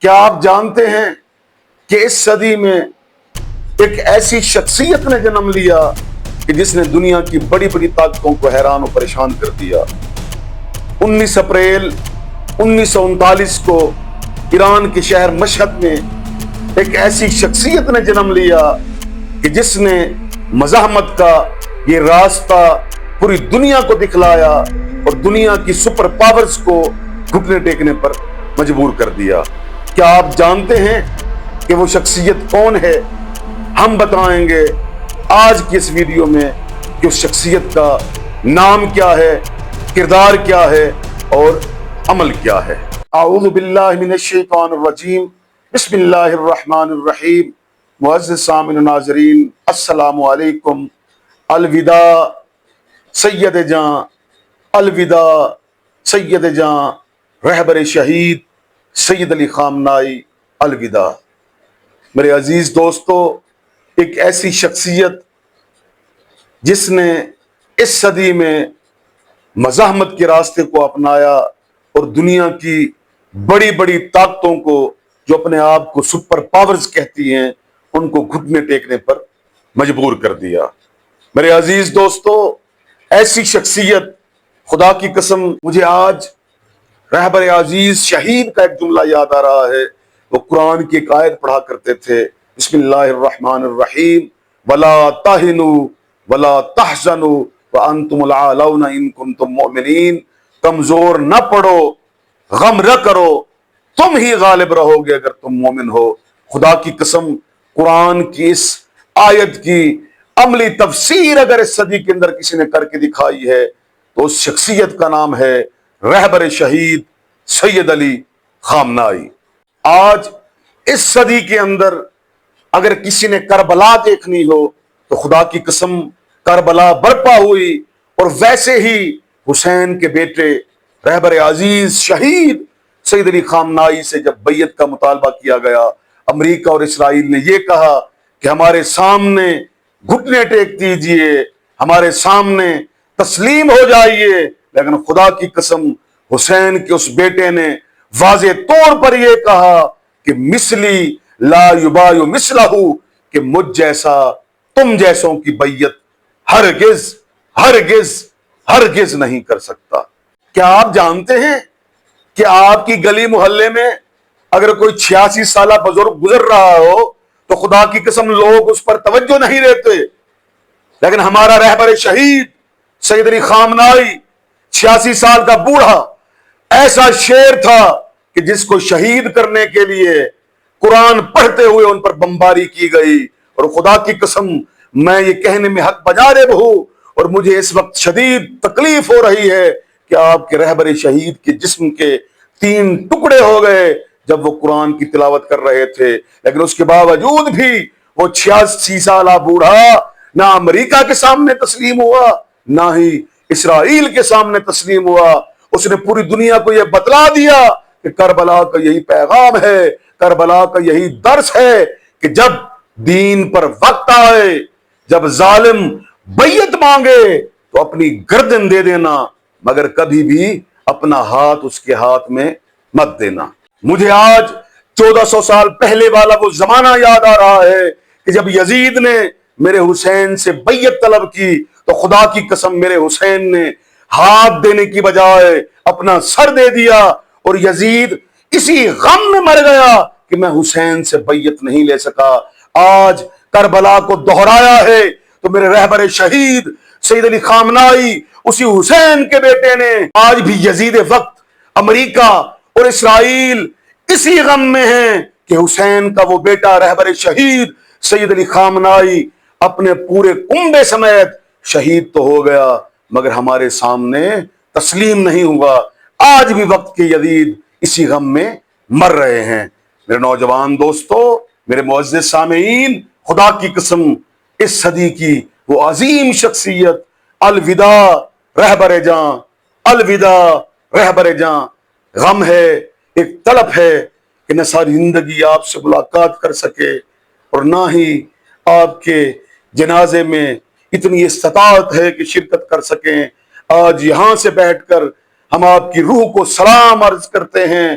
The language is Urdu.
کیا آپ جانتے ہیں کہ اس صدی میں ایک ایسی شخصیت نے جنم لیا کہ جس نے دنیا کی بڑی بڑی طاقتوں کو حیران و پریشان کر دیا۔ 19 اپریل 1939 کو ایران کے شہر مشہد میں ایک ایسی شخصیت نے جنم لیا کہ جس نے مزاحمت کا یہ راستہ پوری دنیا کو دکھلایا اور دنیا کی سپر پاورز کو گھٹنے ٹیکنے پر مجبور کر دیا۔ کیا آپ جانتے ہیں کہ وہ شخصیت کون ہے؟ ہم بتائیں گے آج کی اس ویڈیو میں کہ اس شخصیت کا نام کیا ہے، کردار کیا ہے اور عمل کیا ہے۔ اعوذ باللہ من الشیطان الرجیم، بسم اللہ الرحمن الرحیم۔ معزز سامعین و ناظرین، السلام علیکم۔ الوداع سید جاں، الوداع سید جاں، رہبر شہید سید علی خامنائی، الوداع۔ میرے عزیز دوستو، ایک ایسی شخصیت جس نے اس صدی میں مزاحمت کے راستے کو اپنایا اور دنیا کی بڑی بڑی طاقتوں کو جو اپنے آپ کو سپر پاورز کہتی ہیں ان کو گھٹنے ٹیکنے پر مجبور کر دیا۔ میرے عزیز دوستو، ایسی شخصیت، خدا کی قسم مجھے آج رہبر عزیز شہید کا ایک جملہ یاد آ رہا ہے۔ وہ قرآن کی ایک آیت پڑھا کرتے تھے، بسم اللہ الرحمن الرحیم، وَلَا تَهِنُوا وَلَا تَحْزَنُوا وَأَنْتُمُ الْأَعْلَوْنَ إِن كُنتُم مُؤْمِنِينَ۔ کمزور نہ پڑو، غم نہ کرو، تم ہی غالب رہو گے اگر تم مومن ہو۔ خدا کی قسم قرآن کی اس آیت کی عملی تفسیر اگر اس صدی کے اندر کسی نے کر کے دکھائی ہے تو اس شخصیت کا نام ہے رہبر شہید سید علی خامنائی۔ آج اس صدی کے اندر اگر کسی نے کربلا دیکھنی ہو تو خدا کی قسم کربلا برپا ہوئی، اور ویسے ہی حسین کے بیٹے رہبر عزیز شہید سید علی خامنائی سے جب بیعت کا مطالبہ کیا گیا، امریکہ اور اسرائیل نے یہ کہا کہ ہمارے سامنے گھٹنے ٹیک دیجئے، ہمارے سامنے تسلیم ہو جائیے، لیکن خدا کی قسم حسین کے اس بیٹے نے واضح طور پر یہ کہا کہ مثلی لا یباع مثلہ، کہ مجھ جیسا تم جیسوں کی بیعت ہرگز ہرگز ہرگز نہیں کر سکتا۔ کیا آپ جانتے ہیں کہ آپ کی گلی محلے میں اگر کوئی 86 سالہ بزرگ گزر رہا ہو تو خدا کی قسم لوگ اس پر توجہ نہیں دیتے، لیکن ہمارا رہبر شہید سید علی خامنائی 86 سال کا بوڑھا ایسا شیر تھا کہ جس کو شہید کرنے کے لیے قرآن پڑھتے ہوئے ان پر بمباری کی گئی، اور خدا کی قسم میں یہ کہنے میں حق بجانب ہوں اور مجھے اس وقت شدید تکلیف ہو رہی ہے کہ آپ کے رہبر شہید کے جسم کے 3 ٹکڑے ہو گئے جب وہ قرآن کی تلاوت کر رہے تھے، لیکن اس کے باوجود بھی وہ 86 سالہ بوڑھا نہ امریکہ کے سامنے تسلیم ہوا نہ ہی اسرائیل کے سامنے تسلیم ہوا۔ اس نے پوری دنیا کو یہ بتلا دیا کہ کربلا کا یہی پیغام ہے، کربلا کا یہی درس ہے کہ جب دین پر وقت آئے، جب ظالم بیعت مانگے تو اپنی گردن دے دینا، مگر کبھی بھی اپنا ہاتھ اس کے ہاتھ میں مت دینا۔ مجھے آج 1400 سال پہلے والا وہ زمانہ یاد آ رہا ہے کہ جب یزید نے میرے حسین سے بیعت طلب کی تو خدا کی قسم میرے حسین نے ہاتھ دینے کی بجائے اپنا سر دے دیا، اور یزید اسی غم میں مر گیا کہ میں حسین سے بیعت نہیں لے سکا۔ آج کربلا کو دہرایا ہے تو میرے رہبر شہید سید علی خامنائی اسی حسین کے بیٹے نے آج بھی یزید وقت امریکہ اور اسرائیل اسی غم میں ہیں کہ حسین کا وہ بیٹا رہبر شہید سید علی خامنائی اپنے پورے کنبے سمیت شہید تو ہو گیا مگر ہمارے سامنے تسلیم نہیں ہوا۔ آج بھی وقت کے یزید اسی غم میں مر رہے ہیں۔ میرے نوجوان دوستو، میرے معزز سامعین، خدا کی قسم اس صدی کی وہ عظیم شخصیت الوداع رہبر جاں، الوداع رہبر جاں، غم ہے، ایک طلب ہے کہ نہ ساری زندگی آپ سے ملاقات کر سکے اور نہ ہی آپ کے جنازے میں اتنی استطاعت ہے کہ شرکت کر سکیں۔ آج یہاں سے بیٹھ کر ہم آپ کی روح کو سلام عرض کرتے ہیں۔